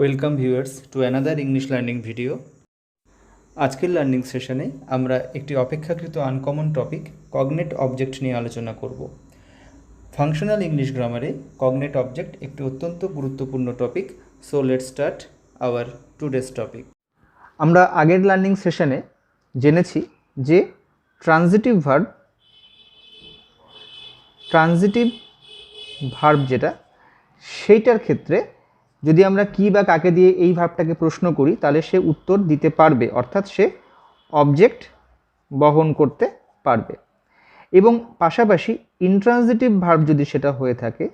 Welcome viewers to another English learning video. আজকের learning সেশনে আমরা একটি অপেক্ষাকৃত আনকমন টপিক কগনেট অবজেক্ট নিয়ে আলোচনা করব। ফাংশনাল ইংলিশ গ্রামারে কগনেট অবজেক্ট একটি অত্যন্ত গুরুত্বপূর্ণ topic. So let's start our today's topic. আমরা আগের লার্নিং সেশনে জেনেছি যে ট্রানজিটিভ ভার্ব যেটা সেইটার ক্ষেত্রে যদি আমরা কি বা কাকে দিয়ে এই ভার্বটাকে প্রশ্ন করি তাহলে সে উত্তর দিতে পারবে, অর্থাৎ সে অবজেক্ট বহন করতে পারবে। এবং পাশাপাশি ইনট্রানজিটিভ ভার্ব যদি সেটা হয়ে থাকে,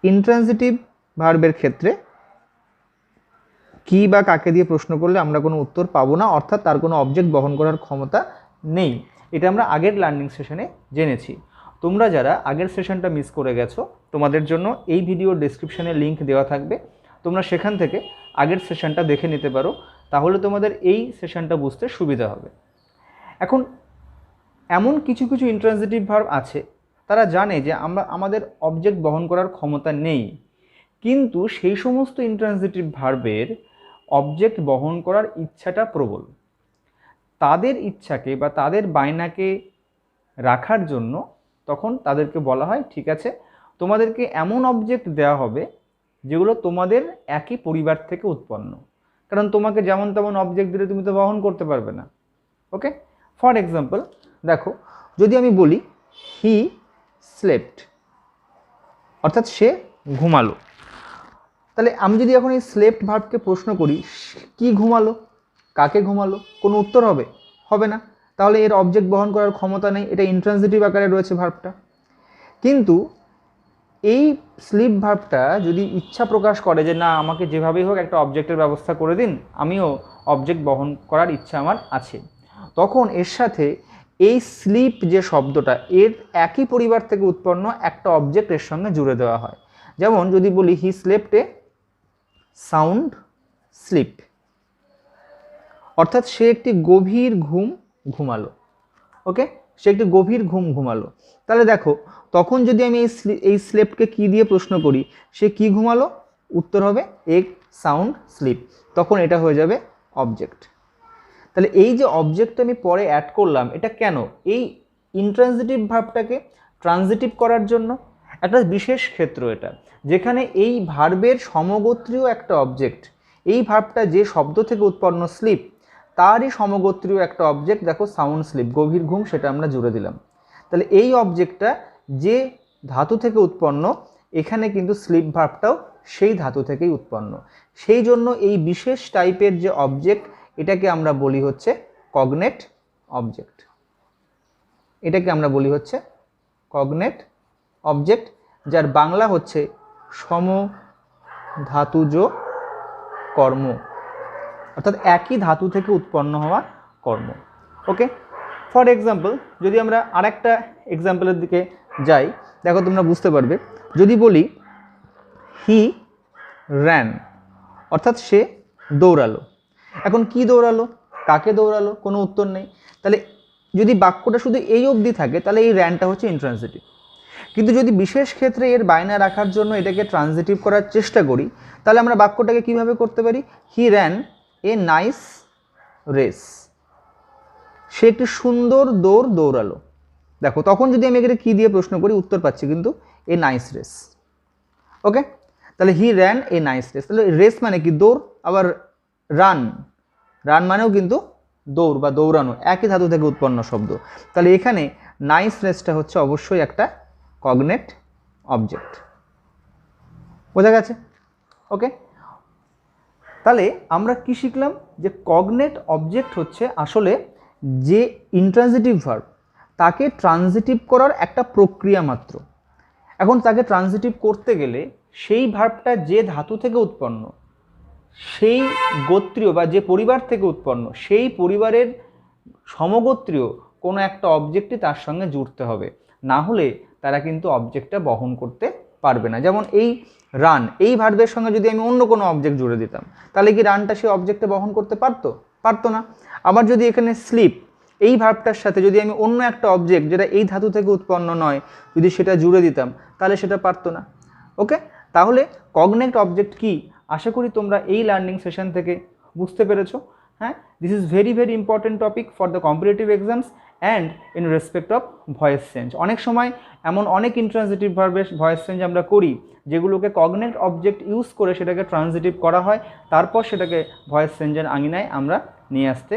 ইনট্রানজিটিভ ভার্বের ক্ষেত্রে কি বা কাকে দিয়ে প্রশ্ন করলে আমরা কোনো উত্তর পাবো না, অর্থাৎ তার কোনো অবজেক্ট বহন করার ক্ষমতা নেই। এটা আমরা আগের লার্নিং সেশনে জেনেছি। তোমরা যারা আগের সেশনটা মিস করে গেছো, তোমাদের জন্য এই ভিডিওর ডেসক্রিপশনে লিঙ্ক দেওয়া থাকবে, তোমরা সেখান থেকে আগের সেশনটা দেখে নিতে পারো, তাহলে তোমাদের এই সেশনটা বুঝতে সুবিধা হবে। এখন এমন কিছু কিছু ইন্ট্রানজিটিভ ভার্ব আছে, তারা জানে যে আমাদের অবজেক্ট বহন করার ক্ষমতা নেই, কিন্তু সেই সমস্ত ইন্ট্রানজিটিভ ভার্বের অবজেক্ট বহন করার ইচ্ছাটা প্রবল। তাদের ইচ্ছাকে বা তাদের বায়নাকে রাখার জন্য তখন তাদেরকে বলা হয়, ঠিক আছে, তোমাদেরকে এমন অবজেক্ট দেওয়া হবে যেগুলো তোমাদের একই পরিবার থেকে উৎপন্ন, কারণ তোমাকে যেমন তেমন অবজেক্ট দিলে তুমি তো বহন করতে পারবে না। ওকে, ফর এক্সাম্পল দেখো, যদি আমি বলি হি স্লেপ্ট, অর্থাৎ সে ঘুমালো, তাহলে আমি যদি এখন এই স্লেপ্ট ভার্বকে প্রশ্ন করি কি ঘুমালো, কাকে ঘুমালো, কোনো উত্তর হবে? হবে না। তাহলে এর অবজেক্ট বহন করার ক্ষমতা নেই, এটা ইন্ট্রানজিটিভ আকারে রয়েছে ভার্বটা। কিন্তু এই স্লিপ ভার্বটা যদি ইচ্ছা প্রকাশ করে যে না, আমাকে যেভাবেই হোক একটা অবজেক্টের ব্যবস্থা করে দিন, আমিও অবজেক্ট বহন করার ইচ্ছা আমার আছে, তখন এর সাথে এই স্লিপ যে শব্দটা, এর একই পরিবার থেকে উৎপন্ন একটা অবজেক্ট এর সঙ্গে জুড়ে দেওয়া হয়। যেমন যদি বলি he slept a sound sleep, অর্থাৎ সে একটি গভীর ঘুম ঘুমালো। ওকে, সে একটি গভীর ঘুম ঘুমালো। তাহলে দেখো, তখন যদি আমি এই স্লেপ্টকে কি দিয়ে প্রশ্ন করি, সে কি ঘুমালো, উত্তর হবে এ সাউন্ড স্লিপ, তখন এটা হয়ে যাবে অবজেক্ট। তাহলে এই যে অবজেক্ট আমি পরে অ্যাড করলাম, এটা কেন? এই ইন্ট্রানজিটিভ ভার্বটাকে ট্রানজিটিভ করার জন্য। একটা বিশেষ ক্ষেত্র এটা, যেখানে এই ভার্বের সমগোত্রীয় একটা অবজেক্ট, এই ভার্বটা যে শব্দ থেকে উৎপন্ন স্লিপ, তারই সমগোত্রীয় একটা অবজেক্ট, দেখো সাউন্ড স্লিপ, গভীর ঘুম, সেটা আমরা জুড়ে দিলাম। তাহলে এই অবজেক্টটা যে ধাতু থেকে উৎপন্ন, এখানে কিন্তু স্লিপ ভার্বটাও সেই ধাতু থেকেই উৎপন্ন। সেই জন্য এই বিশেষ টাইপের যে অবজেক্ট, এটাকে আমরা বলি হচ্ছে কগনেট অবজেক্ট। এটাকে আমরা বলি হচ্ছে কগনেট অবজেক্ট, যার বাংলা হচ্ছে সমধাতুজ কর্ম, অর্থাৎ একই ধাতু থেকে উৎপন্ন হওয়া কর্ম। ওকে, ফর এক্সাম্পল যদি আমরা আরেকটা এক্সাম্পলের দিকে যাই, দেখো তোমরা বুঝতে পারবে। যদি বলি হি র্যান, অর্থাৎ সে দৌড়ালো। এখন কি দৌড়ালো, কাকে দৌড়ালো, কোনো উত্তর নেই। তাহলে যদি বাক্যটা শুধু এই অবধি থাকে, তাহলে এই র্যানটা হচ্ছে ইন্ট্রানজিটিভ। কিন্তু যদি বিশেষ ক্ষেত্রে এর বায়না রাখার জন্য এটাকে ট্রানজিটিভ করার চেষ্টা করি, তাহলে আমরা বাক্যটাকে কিভাবে করতে পারি? He ran a nice race, সে একটি সুন্দর দৌড় দৌড়ালো। দেখো, তখন যদি আমি এখানে কি দিয়ে প্রশ্ন করি, উত্তর পাচ্ছি কিন্তু এ নাইস রেস। ওকে, তাহলে he ran a nice race, তাহলে রেস মানে কি? দৌড়। আবার রান, রান মানেও কিন্তু দৌড় বা দৌড়ানো, একই ধাতু থেকে উৎপন্ন শব্দ। তাহলে এখানে নাইস রেসটা হচ্ছে অবশ্যই একটা কগনেট অবজেক্ট। বোঝা গেছে? ওকে, তাহলে আমরা কি শিখলাম? যে কগনেট অবজেক্ট হচ্ছে আসলে যে ইন্ট্রানজিটিভ ভার্ব, তাকে ট্রানজিটিভ করার একটা প্রক্রিয়া মাত্র। এখন তাকে ট্রানজিটিভ করতে গেলে সেই ভার্বটা যে ধাতু থেকে উৎপন্ন, সেই গোত্রীয় বা যে পরিবার থেকে উৎপন্ন, সেই পরিবারের সমগোত্রীয় কোনো একটা অবজেক্টই তার সঙ্গে জুড়তে হবে, না হলে তারা কিন্তু অবজেক্টটা বহন করতে পারবে না। যেমন এই রান, এই ভার্বের সঙ্গে যদি আমি অন্য কোনো অবজেক্ট জুড়ে দিতাম, তাহলে কি রানটা সেই অবজেক্টে বহন করতে পারতো? পারতো না। আবার যদি এখানে স্লিপ, এই ভার্বটার সাথে যদি আমি অন্য একটা অবজেক্ট যেটা এই ধাতু থেকে উৎপন্ন নয়, যদি সেটা জুড়ে দিতাম, তাহলে সেটা পারতো না। ওকে, তাহলে কগনেট অবজেক্ট কি? আশা করি তোমরা এই লার্নিং সেশন থেকে বুঝতে পেরেছো। হ্যাঁ, this is very very important topic for the competitive exams and in respect of voice change. অনেক সময় এমন অনেক ইন্ট্রান্সিটিভ ভার্বের ভয়েস চেঞ্জ আমরা করি যেগুলোকে কগনেট অবজেক্ট ইউজ করে সেটাকে ট্রান্সিটিভ করা হয়, তারপর সেটাকে ভয়েস চেঞ্জের আঙিনায় আমরা নিয়ে আসতে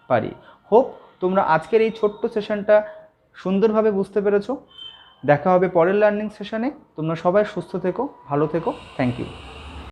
পারি। হোপ তোমরা আজকের এই ছোট্ট সেশনটা সুন্দরভাবে বুঝতে পেরেছো। দেখা হবে পরের লার্নিং সেশনে। তোমরা সবাই সুস্থ থেকো, ভালো থেকো। Thank you.